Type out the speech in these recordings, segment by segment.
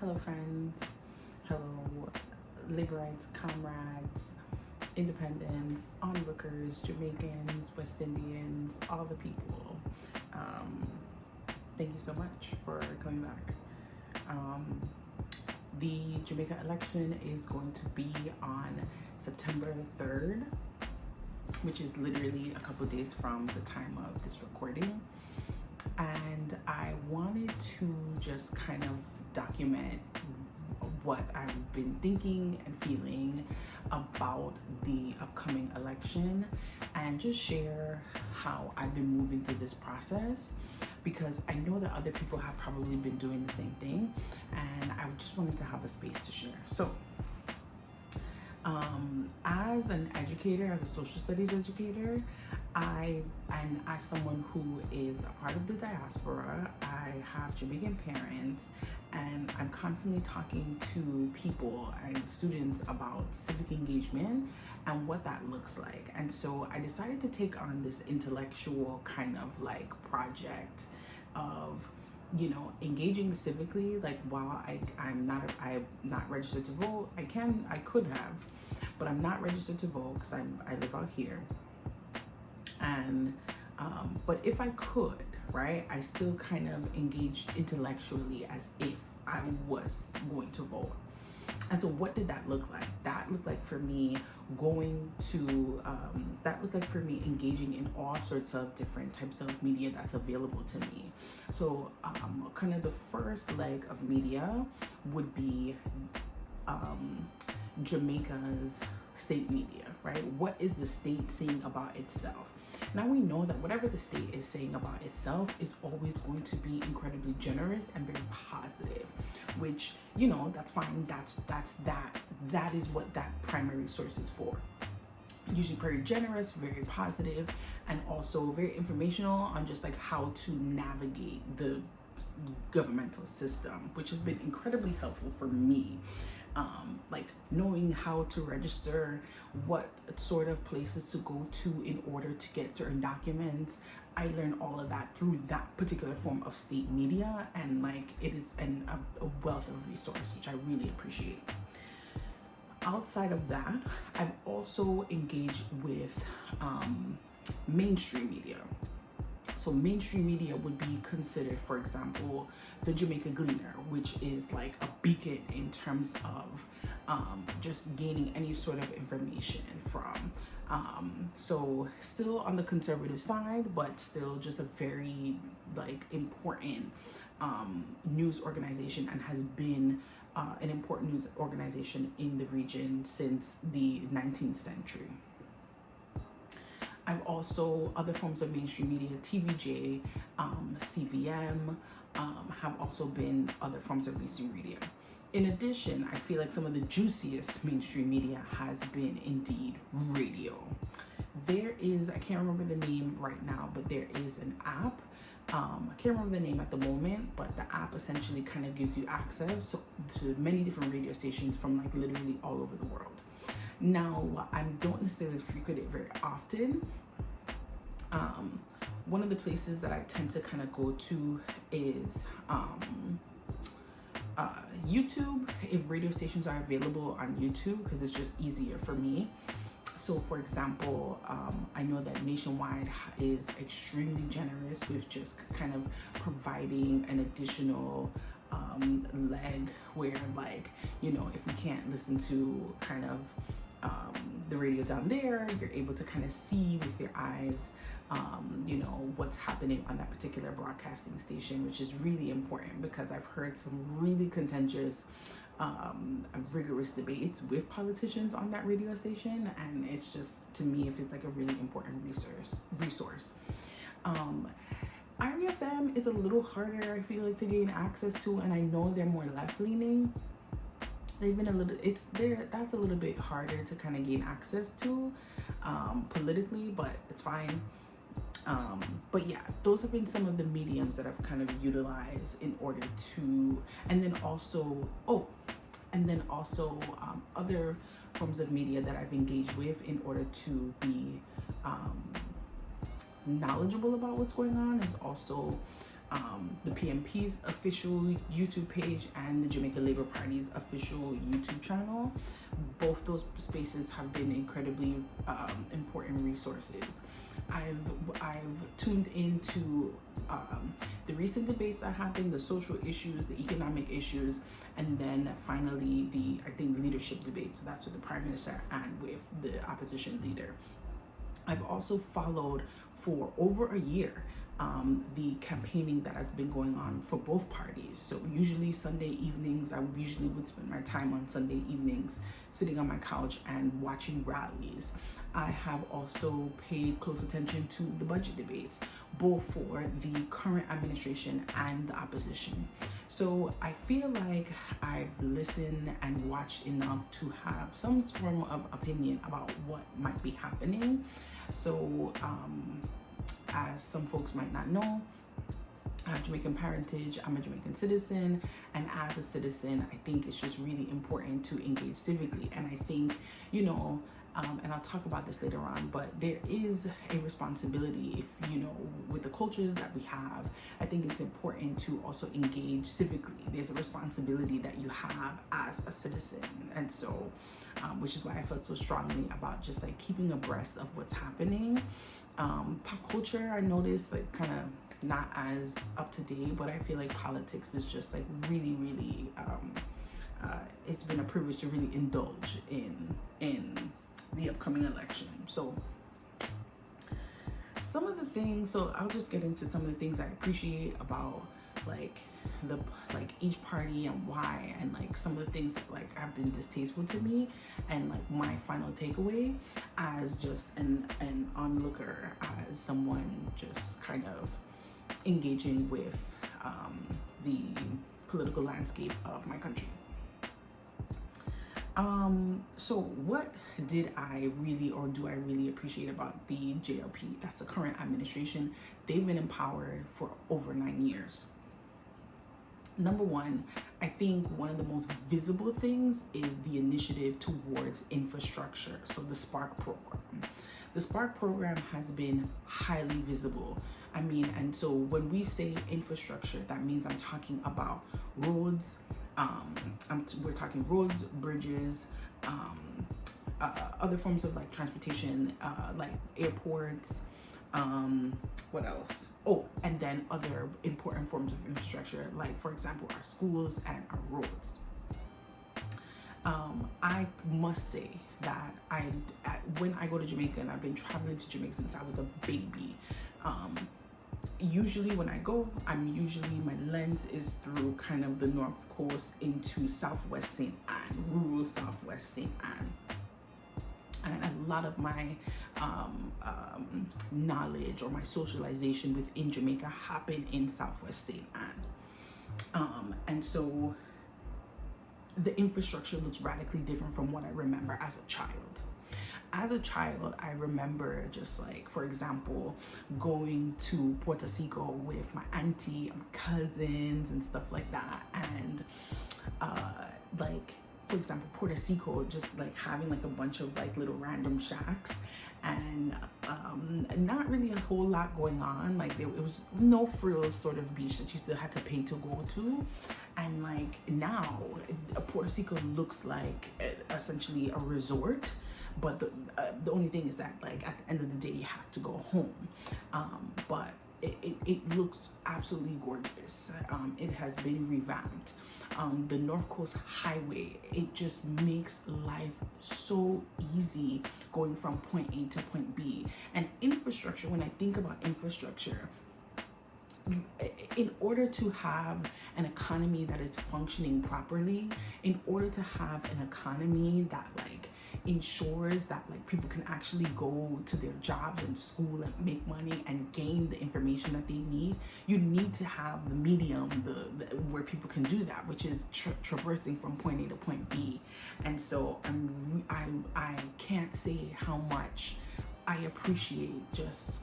Hello, friends. Hello, labor rights comrades, independents, onlookers, Jamaicans, West Indians, all the people. Um, Thank you so much for coming back. The Jamaica election is going to be on September 3rd, which is literally a couple days from the time of this recording. And I wanted to just kind of document what I've been thinking and feeling about the upcoming election and just share how I've been moving through this process, because I know that other people have probably been doing the same thing, and I just wanted to have a space to share. So as an educator, as a social studies educator, and as someone who is a part of the diaspora, I have Jamaican parents, and I'm constantly talking to people and students about civic engagement and what that looks like. And so I decided to take on this intellectual kind of like project of, you know, engaging civically. Like, while I'm not registered to vote, I could have, but I'm not registered to vote because I live out here. And but if I could, right, I still kind of engaged intellectually as if I was going to vote. And so what did that look like? That looked like for me engaging in all sorts of different types of media that's available to me. So kind of the first leg of media would be Jamaica's state media, right? What is the state saying about itself? Now we know that whatever the state is saying about itself is always going to be incredibly generous and very positive, which, you know, that's fine. That is what that primary source is for. Usually very generous, very positive, and also very informational on just like how to navigate the governmental system, which has been incredibly helpful for me. Like knowing how to register, what sort of places to go to in order to get certain documents. I learned all of that through that particular form of state media, and like it is a wealth of resource, which I really appreciate. Outside of that, I've also engaged with mainstream media. So mainstream media would be considered, for example, the Jamaica Gleaner, which is like a beacon in terms of just gaining any sort of information from. So still on the conservative side, but still just a very like important news organization, and has been an important news organization in the region since the 19th century. I've also, other forms of mainstream media, TVJ, CVM, have also been other forms of mainstream media. In addition, I feel like some of the juiciest mainstream media has been indeed radio. There is, I can't remember the name right now, but there is an app. I can't remember the name at the moment, but the app essentially kind of gives you access to many different radio stations from like literally all over the world. Now, I don't necessarily frequent it very often. One of the places that I tend to kind of go to is YouTube, if radio stations are available on YouTube, because it's just easier for me. So for example, I know that Nationwide is extremely generous with just kind of providing an additional leg where, like, you know, if we can't listen to kind of the radio down there, you're able to kind of see with your eyes, you know, what's happening on that particular broadcasting station, which is really important, because I've heard some really contentious, rigorous debates with politicians on that radio station, and it's just, to me, if it's like a really important resource. IRFM is a little harder, I feel like, to gain access to, and I know they're more left-leaning. They've been that's a little bit harder to kind of gain access to politically, but it's fine. But yeah, those have been some of the mediums that I've kind of utilized in order to, and then also other forms of media that I've engaged with in order to be knowledgeable about what's going on is also the PMP's official YouTube page and the Jamaica Labour Party's official YouTube channel. Both those spaces have been incredibly important resources. I've tuned into the recent debates that happened, the social issues, the economic issues, and then finally the leadership debate. So that's with the Prime Minister and with the opposition leader. I've also followed for over a year the campaigning that has been going on for both parties. So usually Sunday evenings, I usually would spend my time on Sunday evenings sitting on my couch and watching rallies. I have also paid close attention to the budget debates, both for the current administration and the opposition. So I feel like I've listened and watched enough to have some form of opinion about what might be happening. So as some folks might not know, I have Jamaican parentage, I'm a Jamaican citizen, and as a citizen, I think it's just really important to engage civically. And I think, and I'll talk about this later on, but there is a responsibility with the cultures that we have. I think it's important to also engage civically. There's a responsibility that you have as a citizen. And so, which is why I felt so strongly about just like keeping abreast of what's happening. Pop culture, I noticed like kind of not as up to date, but I feel like politics is just like really, really, it's been a privilege to really indulge in the upcoming election. So some of the things, so I'll just get into some of the things I appreciate about like each party and why, and like some of the things that like have been distasteful to me, and like my final takeaway as just an onlooker, as someone just kind of engaging with the political landscape of my country. So what did I really, or do I really appreciate about the JLP? That's the current administration. They've been in power for over 9 years. Number one, I think one of the most visible things is the initiative towards infrastructure. So the Spark program. The Spark program has been highly visible. I mean, and so when we say infrastructure, that means I'm talking about roads. We're talking roads, bridges, other forms of like transportation, like airports. What else? Oh, and then other important forms of infrastructure, like for example, our schools and our roads. I must say that when I go to Jamaica, and I've been traveling to Jamaica since I was a baby, usually when I go, my lens is through kind of the North Coast into Southwest St. Anne, rural Southwest St. Anne. And a lot of my knowledge or my socialization within Jamaica happened in Southwest St. Anne. And so the infrastructure looks radically different from what I remember as a child. As a child, I remember just like, for example, going to Puerto Rico with my auntie and my cousins and stuff like that. And like, for example, Puerto Rico, just like having like a bunch of like little random shacks and not really a whole lot going on. Like it was no frills sort of beach that you still had to pay to go to. And like now, Puerto Rico looks like essentially a resort. But the only thing is that like at the end of the day, you have to go home. But it looks absolutely gorgeous. It has been revamped. The North Coast Highway, it just makes life so easy going from point A to point B. And infrastructure, when I think about infrastructure, in order to have an economy that is functioning properly, in order to have an economy that like ensures that like people can actually go to their jobs and school and make money and gain the information that they need, you need to have the medium, the where people can do that, which is traversing from point A to point B. And so I can't say how much I appreciate just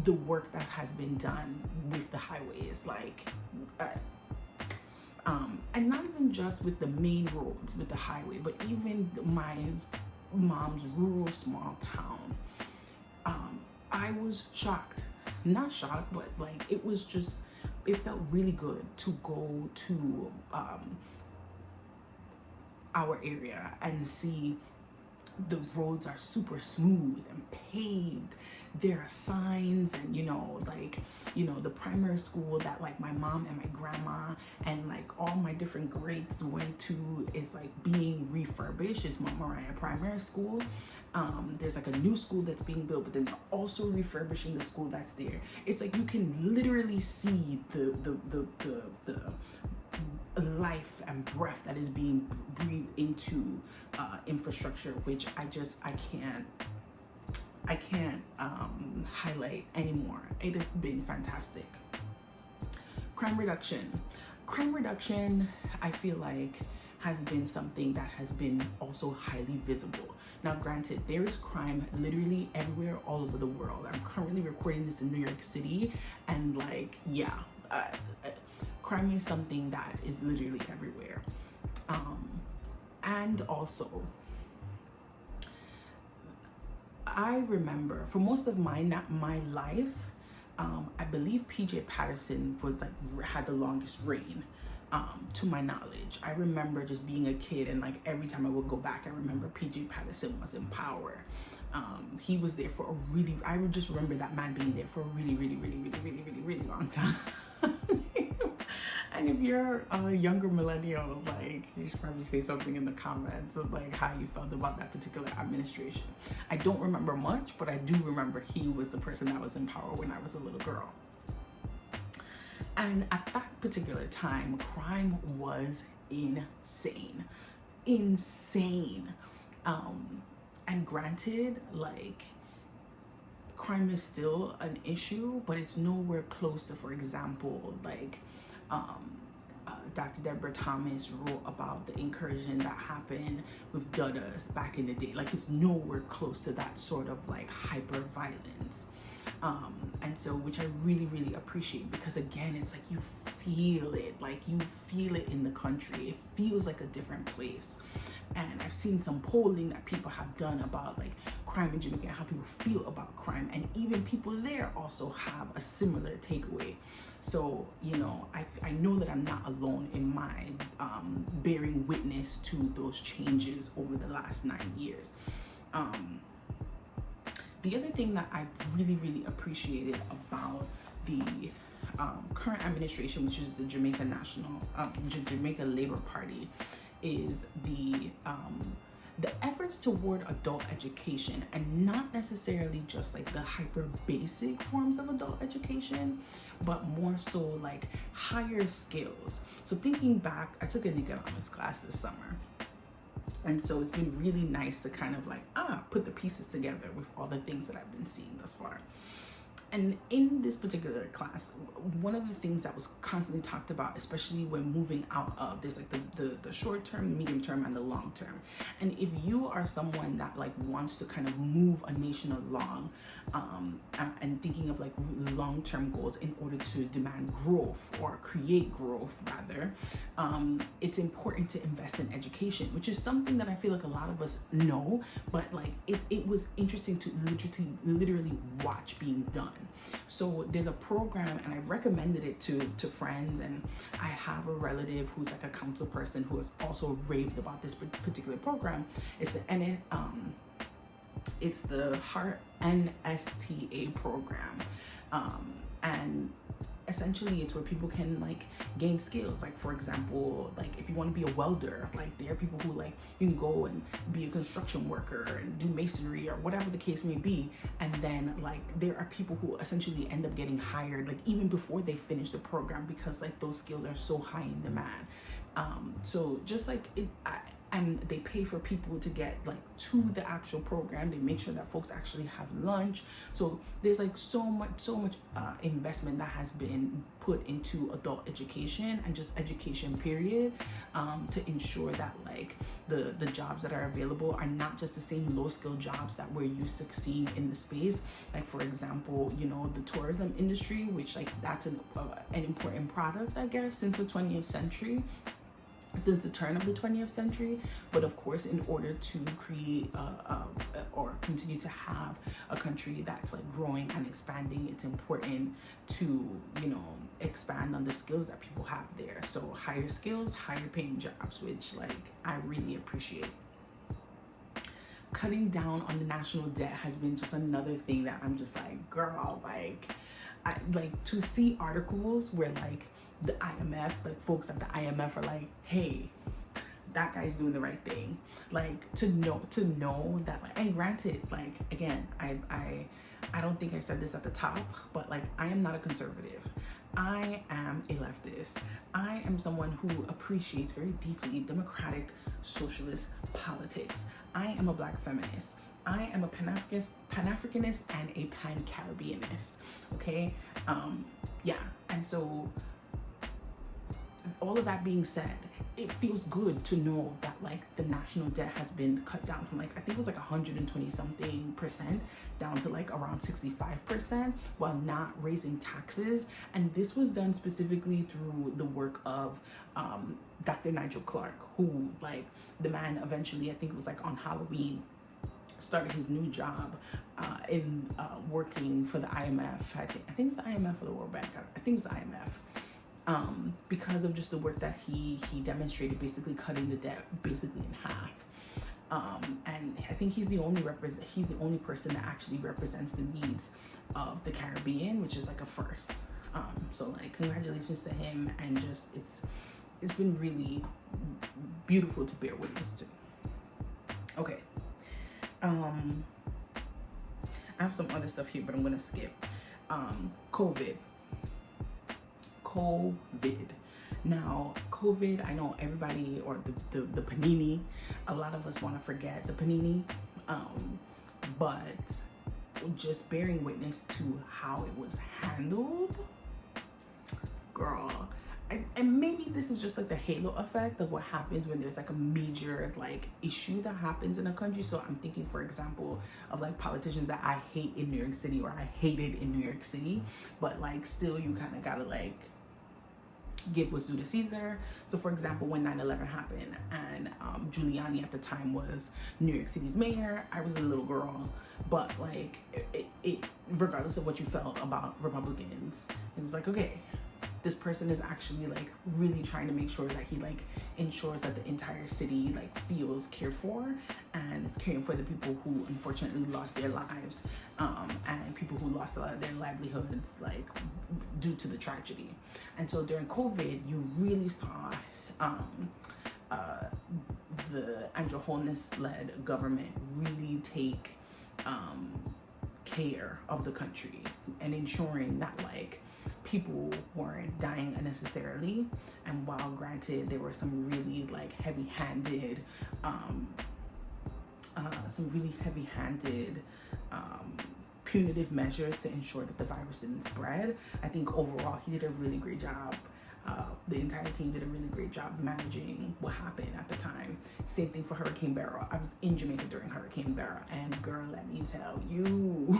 the work that has been done with the highways, like and not even just with the main roads with the highway, but even my mom's rural small town. I was shocked, not shocked, but like it was just it felt really good to go to our area and see the roads are super smooth and paved. There are signs, and the primary school that like my mom and my grandma and like all my different grades went to is like being refurbished. It's Mount Moriah Primary School. There's like a new school that's being built, but then they're also refurbishing the school that's there. It's like you can literally see the life and breath that is being breathed into infrastructure, which I can't highlight anymore. It has been fantastic. Crime reduction, I feel like has been something that has been also highly visible. Now, granted, there is crime literally everywhere, all over the world. I'm currently recording this in New York City, and crime is something that is literally everywhere. And also, I remember for most of my life, I believe PJ Patterson had the longest reign, to my knowledge. I remember just being a kid, and like every time I would go back, I remember PJ Patterson was in power. He was there for I would just remember that man being there for a really, really, really, really, really, really, really long time. And if you're a younger millennial, like, you should probably say something in the comments of like how you felt about that particular administration. I don't remember much, but I do remember he was the person that was in power when I was a little girl. And at that particular time, crime was insane. And granted, like, crime is still an issue, but it's nowhere close to, for example, like, Dr. Deborah Thomas wrote about the incursion that happened with Duddas back in the day. Like, it's nowhere close to that sort of like hyper violence. And so, which I really, really appreciate, because again, it's like you feel it in the country. It feels like a different place. And I've seen some polling that people have done about like crime in Jamaica and how people feel about crime, and even people there also have a similar takeaway. So, I know that I'm not alone in my bearing witness to those changes over the last 9 years. The other thing that I've really, really appreciated about the current administration, which is the Jamaica Jamaica Labour Party, is the efforts toward adult education, and not necessarily just like the hyper basic forms of adult education, but more so like higher skills. So thinking back, I took an economics class this summer. And so it's been really nice to kind of like, put the pieces together with all the things that I've been seeing thus far. And in this particular class, one of the things that was constantly talked about, especially when moving out of, there's like the short term, medium term, and the long term. And if you are someone that like wants to kind of move a nation along, and thinking of like long-term goals in order to demand growth or create growth rather, it's important to invest in education, which is something that I feel like a lot of us know, but like it was interesting to literally watch being done. So there's a program, and I recommended it to friends, and I have a relative who's like a council person who has also raved about this particular program. It's the Heart NSTA program, and essentially it's where people can like gain skills. Like, for example, like if you want to be a welder, like there are people who like, you can go and be a construction worker and do masonry or whatever the case may be, and then like there are people who essentially end up getting hired like even before they finish the program, because like those skills are so high in demand. So just like and they pay for people to get like to the actual program. They make sure that folks actually have lunch. So there's like so much investment that has been put into adult education and just education period, to ensure that like the jobs that are available are not just the same low skill jobs that where you succeed in the space. Like, for example, the tourism industry, which like that's an important product, I guess, since the 20th century. since the turn of the 20th century. But of course, in order to create or continue to have a country that's like growing and expanding, it's important to, you know, expand on the skills that people have there. So higher skills, higher paying jobs, which like I really appreciate. Cutting down on the national debt has been just another thing that I'm just like, girl, like, I like to see articles where like the IMF, like folks at the IMF are like, hey, that guy's doing the right thing. Like to know that, like, and granted, like again, I don't think I said this at the top, but like I am not a conservative. I am a leftist. I am someone who appreciates very deeply democratic socialist politics. I am a Black feminist. I am a Pan-Africanist and a Pan-Caribbeanist. Okay? Yeah. And so all of that being said, it feels good to know that like the national debt has been cut down from like, I think it was like 120 something percent down to like around 65% while not raising taxes. And this was done specifically through the work of Dr. Nigel Clark, who like the man eventually, I think it was like on Halloween, started his new job in working for the IMF. I think it's the IMF or the World Bank. I think it's the IMF. Because of just the work that he demonstrated, basically cutting the debt basically in half. And I think he's the only person that actually represents the needs of the Caribbean, which is like a first. So like congratulations to him, and just it's been really beautiful to bear witness to. Okay. I have some other stuff here, but I'm gonna skip. COVID. Now, COVID, I know everybody, or the panini, a lot of us want to forget the panini, but just bearing witness to how it was handled, girl. And maybe this is just like the halo effect of what happens when there's like a major like issue that happens in a country. So I'm thinking, for example, of like politicians that I hate in New York City, or I hated in New York City, but like still you kind of gotta like give what's due to Caesar. So for example, when 9/11 happened and Giuliani at the time was New York City's mayor, I was a little girl, but like it regardless of what you felt about Republicans, it's like, okay, this person is actually like really trying to make sure that he like ensures that the entire city like feels cared for, and is caring for the people who unfortunately lost their lives, and people who lost a lot of their livelihoods like due to the tragedy. And so during COVID, you really saw the Andrew Holness-led government really take care of the country and ensuring that like people weren't dying unnecessarily. And while granted there were some really like heavy-handed punitive measures to ensure that the virus didn't spread, I think overall he did a really great job. The entire team did a really great job managing what happened at the time. Same thing for Hurricane Beryl. I was in Jamaica during Hurricane Beryl, and girl, let me tell you,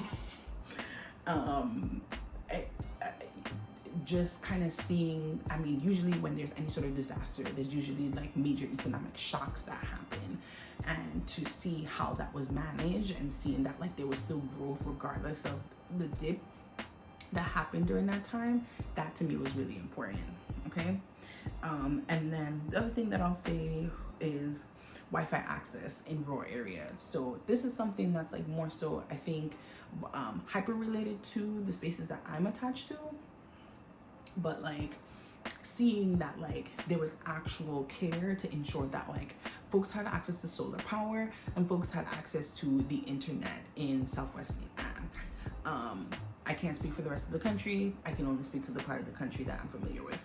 just kind of seeing, I mean, usually when there's any sort of disaster, there's usually like major economic shocks that happen, and to see how that was managed and seeing that like there was still growth regardless of the dip that happened during that time, that to me was really important. Okay. And then the other thing that I'll say is Wi-Fi access in rural areas. So this is something that's like more so, I think, hyper related to the spaces that I'm attached to, but like seeing that like there was actual care to ensure that like folks had access to solar power and folks had access to the internet in Southwest Vietnam. I can't speak for the rest of the country. I can only speak to the part of the country that I'm familiar with.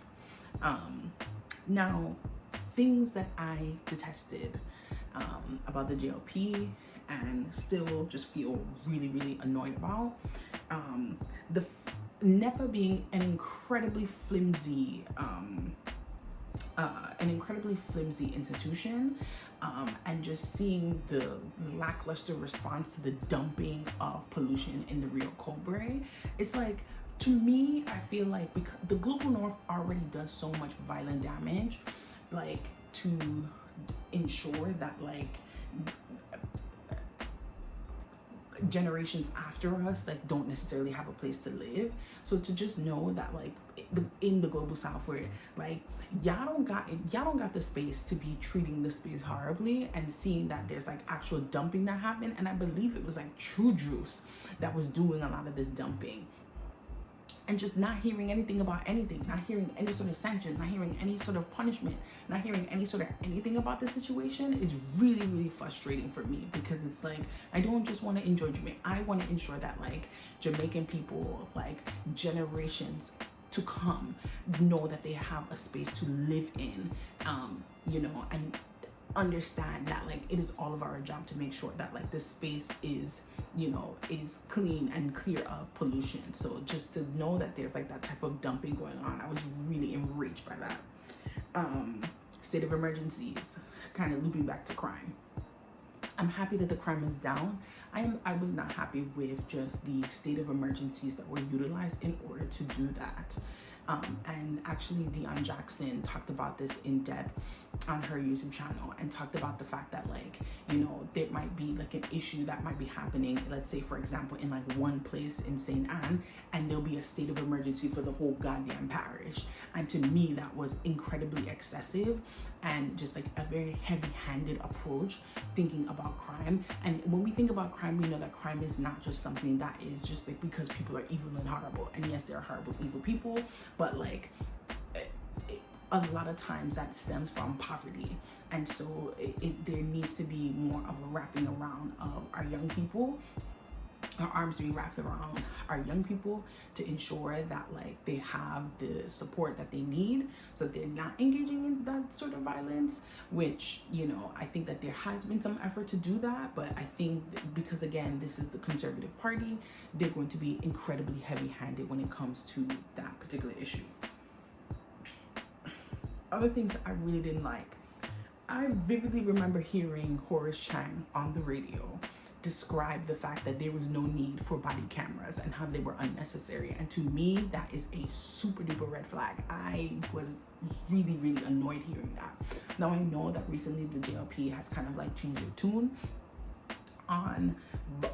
Now, things that I detested about the GOP and still just feel really, really annoyed about, the NEPA being an incredibly flimsy institution, and just seeing the lackluster response to the dumping of pollution in the Rio Cobre. It's like, to me, I feel like because the global north already does so much violent damage, like to ensure that like generations after us like don't necessarily have a place to live. So to just know that like in the global south, where like y'all don't got the space to be treating the space horribly, and seeing that there's like actual dumping that happened. And I believe it was like True Juice that was doing a lot of this dumping, and just not hearing anything about anything, not hearing any sort of sanctions, not hearing any sort of punishment, not hearing any sort of anything about the situation is really, really frustrating for me, because it's like, I don't just want to enjoy Jamaica. I want to ensure that like Jamaican people, like generations to come, know that they have a space to live in, and understand that like it is all of our job to make sure that like this space is clean and clear of pollution. So just to know that there's like that type of dumping going on, I was really enraged by that. State of emergencies, kind of looping back to crime. I'm happy that the crime is down. I was not happy with just the state of emergencies that were utilized in order to do that. And actually Deion Jackson talked about this in depth on her YouTube channel, and talked about the fact that like, there might be like an issue that might be happening, let's say for example in like one place in St. Anne, and there'll be a state of emergency for the whole goddamn parish. And to me that was incredibly excessive, and just like a very heavy-handed approach thinking about crime. And when we think about crime, we know that crime is not just something that is just like because people are evil and horrible. And yes, there are horrible, evil people, but like a lot of times that stems from poverty. And so there needs to be more of a wrapping around of our young people, our arms being wrapped around our young people, to ensure that like they have the support that they need, so they're not engaging in that sort of violence, which I think that there has been some effort to do that. But I think because again this is the Conservative Party, they're going to be incredibly heavy-handed when it comes to that particular issue. Other things that I really didn't like, I vividly remember hearing Horace Chang on the radio describe the fact that there was no need for body cameras and how they were unnecessary. And to me, that is a super duper red flag. I was really, really annoyed hearing that. Now I know that recently the JLP has kind of like changed their tune on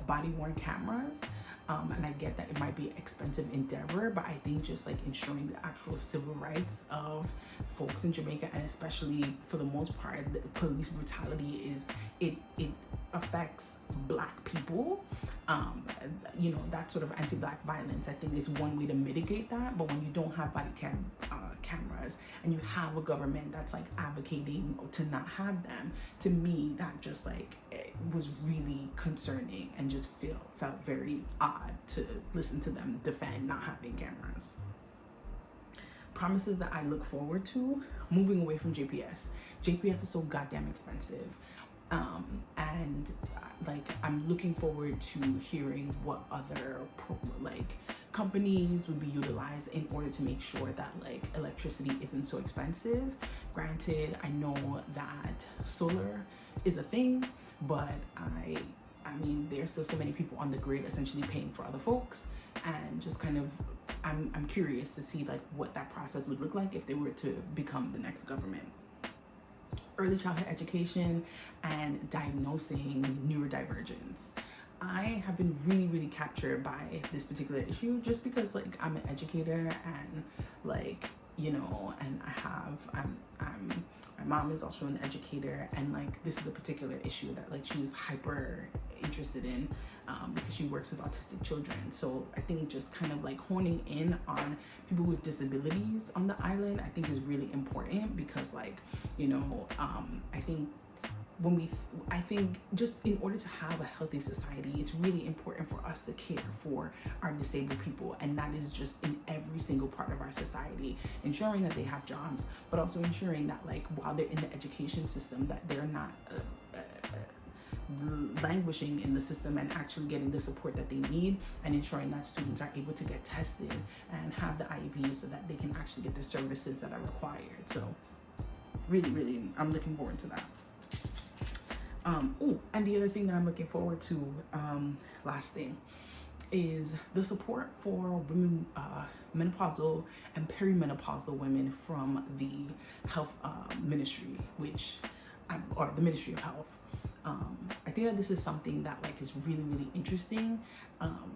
body worn cameras. And I get that it might be an expensive endeavor, but I think just like ensuring the actual civil rights of folks in Jamaica, and especially for the most part, the police brutality it affects Black people. That sort of anti-Black violence, I think, is one way to mitigate that. But when you don't have body cameras, and you have a government that's like advocating to not have them, to me that just like it was really concerning, and just felt very odd to listen to them defend not having cameras. Promises that I look forward to: moving away from JPS. JPS is so goddamn expensive. And like I'm looking forward to hearing what other companies would be utilized in order to make sure that like electricity isn't so expensive. Granted, I know that solar is a thing, but I mean there's still so many people on the grid essentially paying for other folks, and just kind of I'm curious to see like what that process would look like if they were to become the next government. Early childhood education and diagnosing neurodivergence. I have been really, really captured by this particular issue, just because like I'm an educator, and like and my mom is also an educator, and like this is a particular issue that like she's hyper interested in, because she works with autistic children. So I think just kind of like honing in on people with disabilities on the island, I think is really important, because like I think just in order to have a healthy society, it's really important for us to care for our disabled people, and that is just in every single part of our society, ensuring that they have jobs, but also ensuring that like while they're in the education system, that they're not languishing in the system, and actually getting the support that they need, and ensuring that students are able to get tested and have the IEPs so that they can actually get the services that are required. So really, really, I'm looking forward to that. And the other thing that I'm looking forward to, last thing, is the support for women, menopausal and perimenopausal women from the health ministry, or the Ministry of Health. I think that this is something that like is really, really interesting,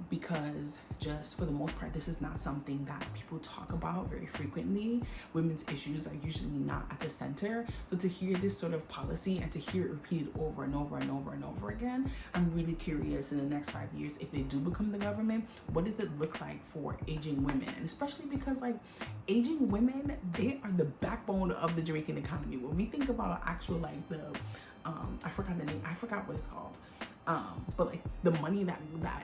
because just for the most part, this is not something that people talk about very frequently. Women's issues are usually not at the center. So to hear this sort of policy and to hear it repeated over and over and over and over again, I'm really curious in the next 5 years, if they do become the government, what does it look like for aging women? And especially because like aging women, they are the backbone of the Jamaican economy. When we think about actual like the I forgot the name, I forgot what it's called, but like the money that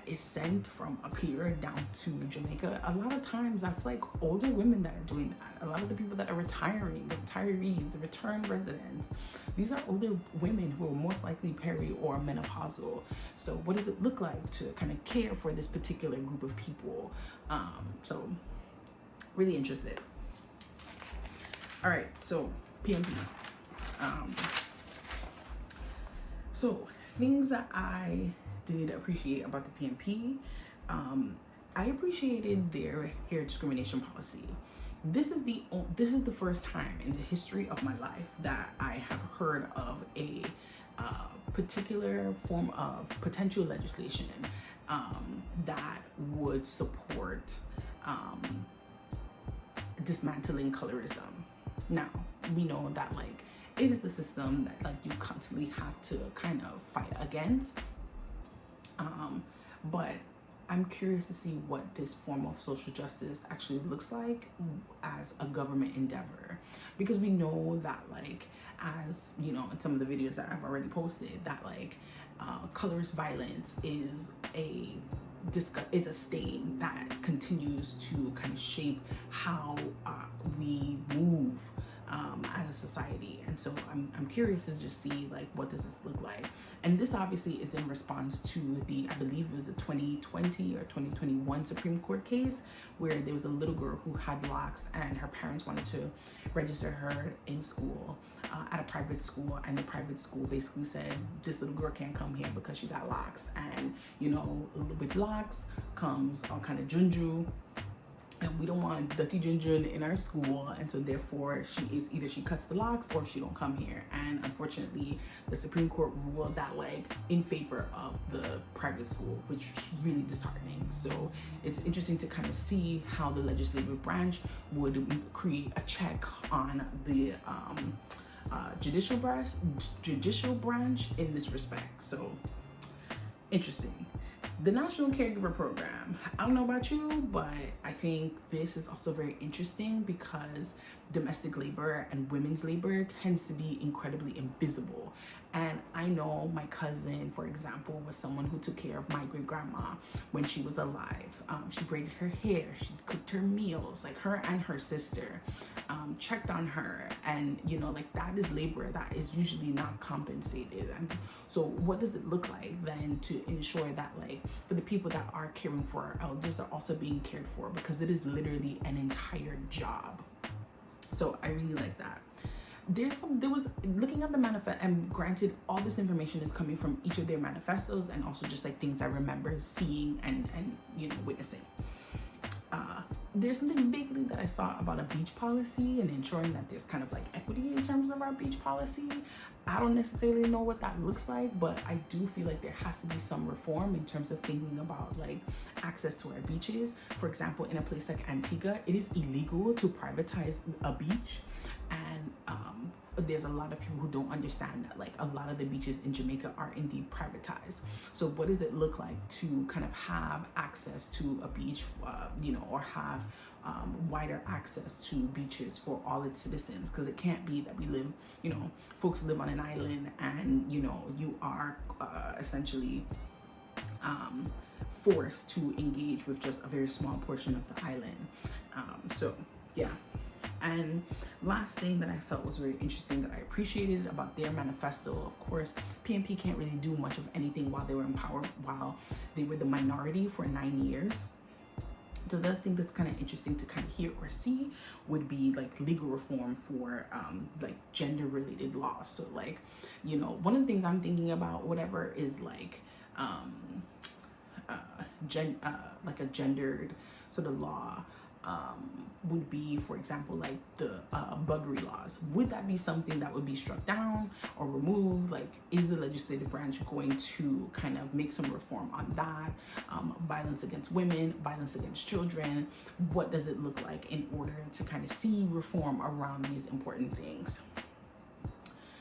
is sent from up here down to Jamaica, a lot of times that's like older women that are doing that. A lot of the people that are retiring, the retirees, the return residents, these are older women who are most likely peri or menopausal. So what does it look like to kind of care for this particular group of people? So really interested. All right, so PMP. So things that I did appreciate about the PMP, I appreciated their hair discrimination policy. This is the first time in the history of my life that I have heard of a particular form of potential legislation that would support dismantling colorism. Now, we know that like it is a system that like you constantly have to kind of fight against, but I'm curious to see what this form of social justice actually looks like as a government endeavor, because we know that like, as you know, in some of the videos that I've already posted, that like colorist violence is a stain that continues to kind of shape how we move as a society. And so I'm curious to just see like, what does this look like? And this obviously is in response to I believe it was a 2020 or 2021 Supreme Court case where there was a little girl who had locks and her parents wanted to register her in school at a private school, and the private school basically said this little girl can't come here because she got locks. And you know, with locks comes all kind of junju, and we don't want dirty junjun in our school, and so therefore she cuts the locks or she don't come here. And unfortunately, the Supreme Court ruled that like in favor of the private school, which is really disheartening. So it's interesting to kind of see how the legislative branch would create a check on the judicial branch in this respect. So interesting. The National Caregiver Program, I don't know about you, but I think this is also very interesting because domestic labor and women's labor tends to be incredibly invisible. And I know my cousin, for example, was someone who took care of my great grandma when she was alive. She braided her hair, she cooked her meals, like her and her sister, checked on her. And you know, like that is labor that is usually not compensated. And so what does it look like then to ensure that like for the people that are caring for our elders are also being cared for, because it is literally an entire job. So I really like that. There was looking at the manifesto, and granted all this information is coming from each of their manifestos and also just like things I remember seeing and you know, witnessing. There's something vaguely that I saw about a beach policy and ensuring that there's kind of like equity in terms of our beach policy. I don't necessarily know what that looks like, but I do feel like there has to be some reform in terms of thinking about like access to our beaches. For example, in a place like Antigua, it is illegal to privatize a beach. And there's a lot of people who don't understand that like a lot of the beaches in Jamaica are indeed privatized. So what does it look like to kind of have access to a beach, you know, or have wider access to beaches for all its citizens? Because it can't be that we live, you know, folks live on an island and, you know, you are essentially forced to engage with just a very small portion of the island. So yeah. And last thing that I felt was very interesting that I appreciated about their manifesto, of course, PMP can't really do much of anything while they were in power, while they were the minority for 9 years. So the other thing that's kind of interesting to kind of hear or see would be like legal reform for like gender related laws. So like, you know, one of the things I'm thinking about, whatever, is like like a gendered sort of law would be, for example, like the buggery laws. Would that be something that would be struck down or removed? Like, is the legislative branch going to kind of make some reform on that? Violence against women, violence against children, what does it look like in order to kind of see reform around these important things?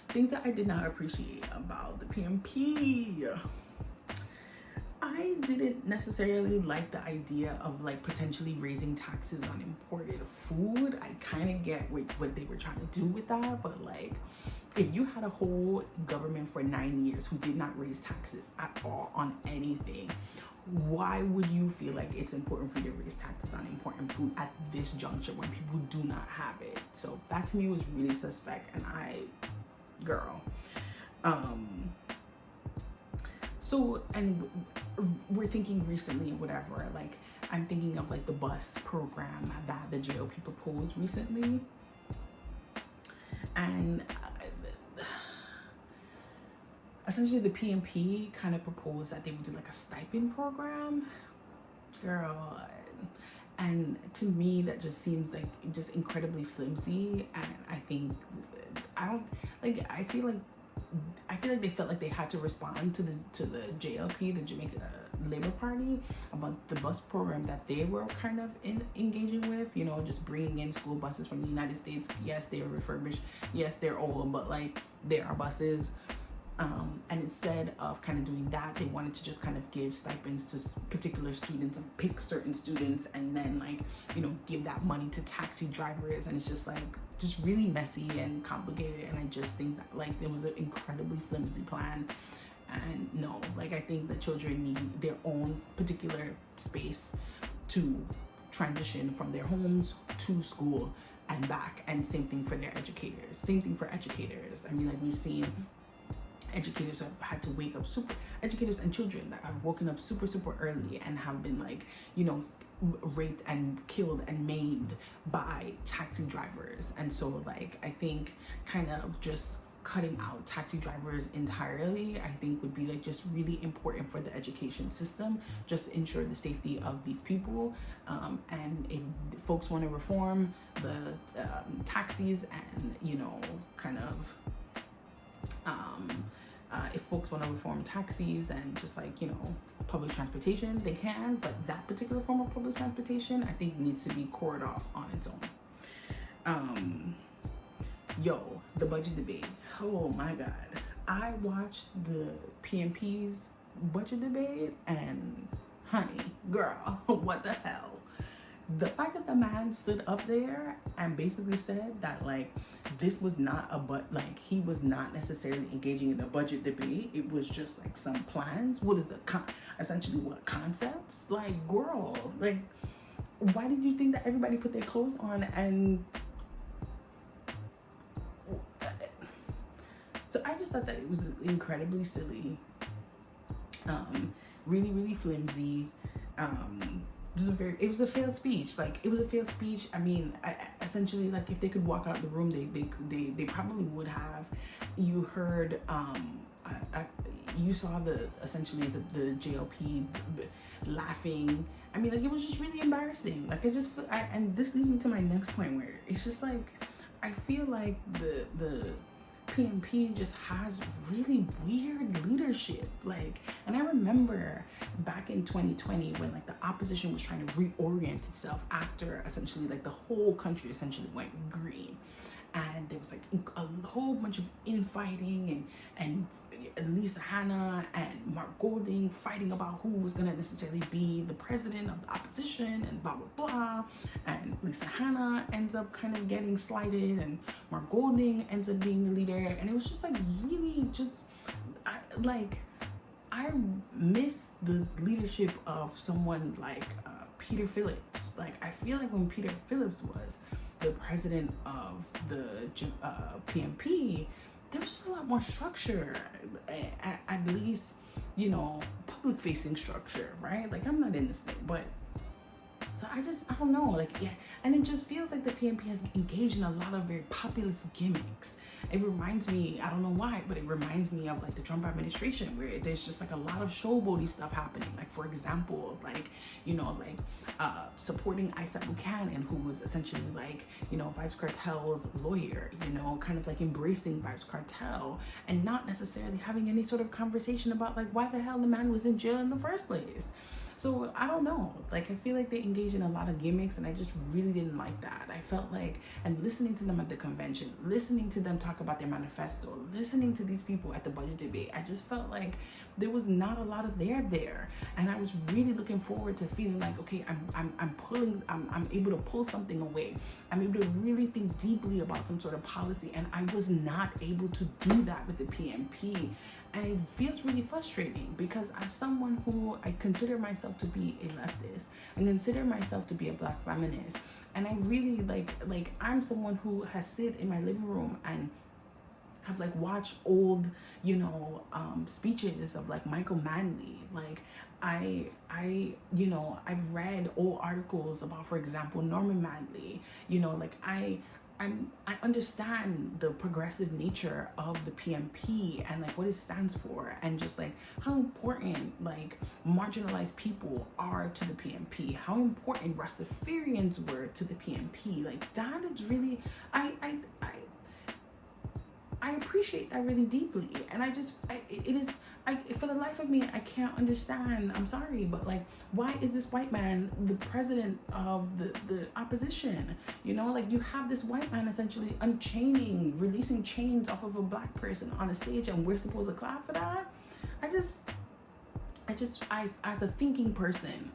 Things that I did not appreciate about the PMP. I didn't necessarily like the idea of like potentially raising taxes on imported food. I kind of get what they were trying to do with that, but like, if you had a whole government for 9 years who did not raise taxes at all on anything, why would you feel like it's important for you to raise taxes on important food at this juncture when people do not have it? So that to me was really suspect, and girl. So, and we're thinking recently or whatever, like I'm thinking of like the bus program that the GOP proposed recently. And essentially the PMP kind of proposed that they would do like a stipend program. Girl. And to me, that just seems like just incredibly flimsy. And I feel like they felt like they had to respond to the JLP, the Jamaica Labour Party, about the bus program that they were kind of engaging with, you know, just bringing in school buses from the United States. Yes, they are refurbished. Yes, they're old, but like they are buses. And instead of kind of doing that, they wanted to just kind of give stipends to particular students and pick certain students, and then like, you know, give that money to taxi drivers. And it's just like, just really messy and complicated. And I just think that like it was an incredibly flimsy plan. And no, like I think the children need their own particular space to transition from their homes to school and back. And same thing for their educators. Same thing for educators. I mean, like we've seen educators have had to wake up educators and children that have woken up super early and have been like, you know, raped and killed and maimed by taxi drivers. And so like I think kind of just cutting out taxi drivers entirely, I think would be like just really important for the education system, just to ensure the safety of these people. And if folks want to reform the taxis and, you know, kind of if folks want to reform taxis and just like, you know, public transportation, they can, but that particular form of public transportation, I think needs to be cored off on its own. The budget debate. Oh my God. I watched the PMP's budget debate and honey, girl, what the hell? The fact that the man stood up there and basically said that like this was not he was not necessarily engaging in a budget debate. It was just like some plans. What is essentially what concepts? Like, girl, like why did you think that everybody put their clothes on? And so I just thought that it was incredibly silly, really flimsy. It was a failed speech. Like, it was a failed speech. I mean, essentially, like, if they could walk out the room, they probably would have. You heard, you saw essentially the JLP laughing. I mean, like, it was just really embarrassing. Like, and this leads me to my next point, where it's just like, I feel like the PMP just has really weird leadership. Like, and I remember back in 2020 when like the opposition was trying to reorient itself after essentially like the whole country essentially went green, and there was like a whole bunch of infighting and Lisa Hanna and Mark Golding fighting about who was gonna necessarily be the president of the opposition and blah blah blah, and Lisa Hanna ends up kind of getting slighted and Mark Golding ends up being the leader. And it was just like really just I miss the leadership of someone like Peter Phillips. Like, I feel like when Peter Phillips was the president of the PMP, there was just a lot more structure, at least, you know, public facing structure, right? Like, I'm not in this thing, but So I don't know, like, yeah. And it just feels like the PNP has engaged in a lot of very populist gimmicks. It reminds me, I don't know why, but it reminds me of like the Trump administration, where there's just like a lot of showboaty stuff happening. Like, for example, like, supporting Isaac Buchanan, who was essentially like, Vybz Kartel's lawyer, kind of like embracing Vybz Kartel and not necessarily having any sort of conversation about like why the hell the man was in jail in the first place. So I don't know, like, I feel like they engage in a lot of gimmicks, and I just really didn't like that. I felt like, and listening to them at the convention, listening to them talk about their manifesto, listening to these people at the budget debate, I just felt like there was not a lot of there. And I was really looking forward to feeling like, okay, I'm able to pull something away. I'm able to really think deeply about some sort of policy, and I was not able to do that with the PNP. And it feels really frustrating, because as someone who I consider myself to be a leftist and consider myself to be a Black feminist, and I really like I'm someone who has sit in my living room and have like watched old, speeches of like Michael Manley. Like I've read old articles about, for example, Norman Manley. I understand the progressive nature of the PNP and like what it stands for, and just like how important like marginalized people are to the PNP, how important Rastafarians were to the PNP. Like, that is really, I appreciate that really deeply. And for the life of me, I can't understand. I'm sorry, but like, why is this white man the president of the opposition? Like, you have this white man essentially unchaining, releasing chains off of a Black person on a stage, and we're supposed to clap for that? I as a thinking person,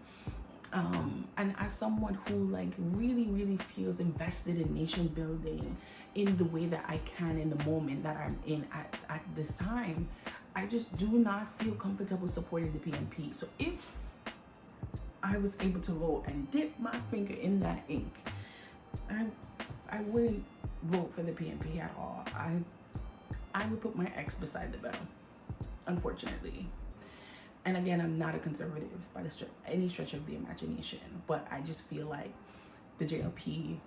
and as someone who like really, really feels invested in nation building in the way that I can in the moment that I'm in at this time, I just do not feel comfortable supporting the PNP. So if I was able to vote and dip my finger in that ink, I wouldn't vote for the PNP at all. I would put my X beside the bell, unfortunately. And again, I'm not a conservative by any stretch of the imagination, but I just feel like the JLP,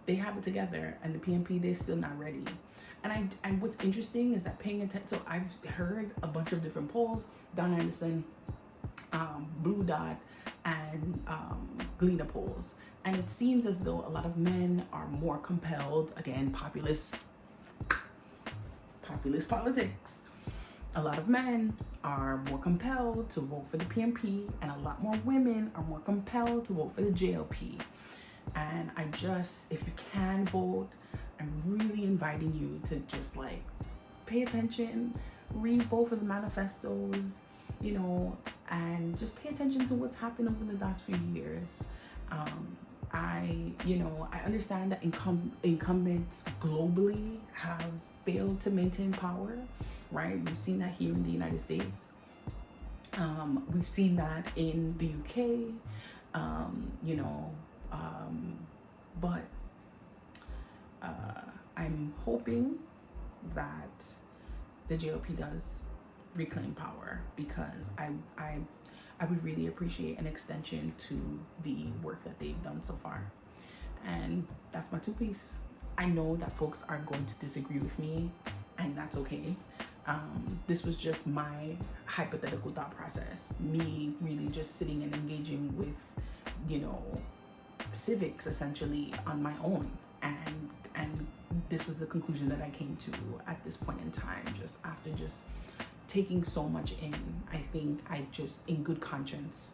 they have it together, and the PNP, they're still not ready. And what's interesting is that paying attention, so I've heard a bunch of different polls, Don Anderson, Blue Dot, and Gleaner polls, and it seems as though a lot of men are more compelled, again, populist politics. A lot of men are more compelled to vote for the PNP, and a lot more women are more compelled to vote for the JLP. And if you can vote, I'm really inviting you to just like pay attention, read both of the manifestos, and just pay attention to what's happened over the last few years. I understand that incumbents globally have failed to maintain power, right? We've seen that here in the United States. We've seen that in the UK, but I'm hoping that the GOP does reclaim power, because I would really appreciate an extension to the work that they've done so far. And that's my two piece. I know that folks are going to disagree with me, and that's okay. This was just my hypothetical thought process, me really just sitting and engaging with, civics essentially on my own, and this was the conclusion that I came to at this point in time, just after just taking so much in. I think I just, in good conscience,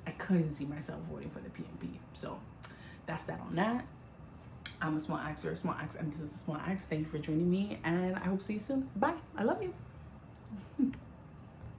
I couldn't see myself voting for the PNP. So that's that on that. I'm a small axe, or a small axe, and this is a small axe. Thank you for joining me, and I hope to see you soon. Bye. I love you.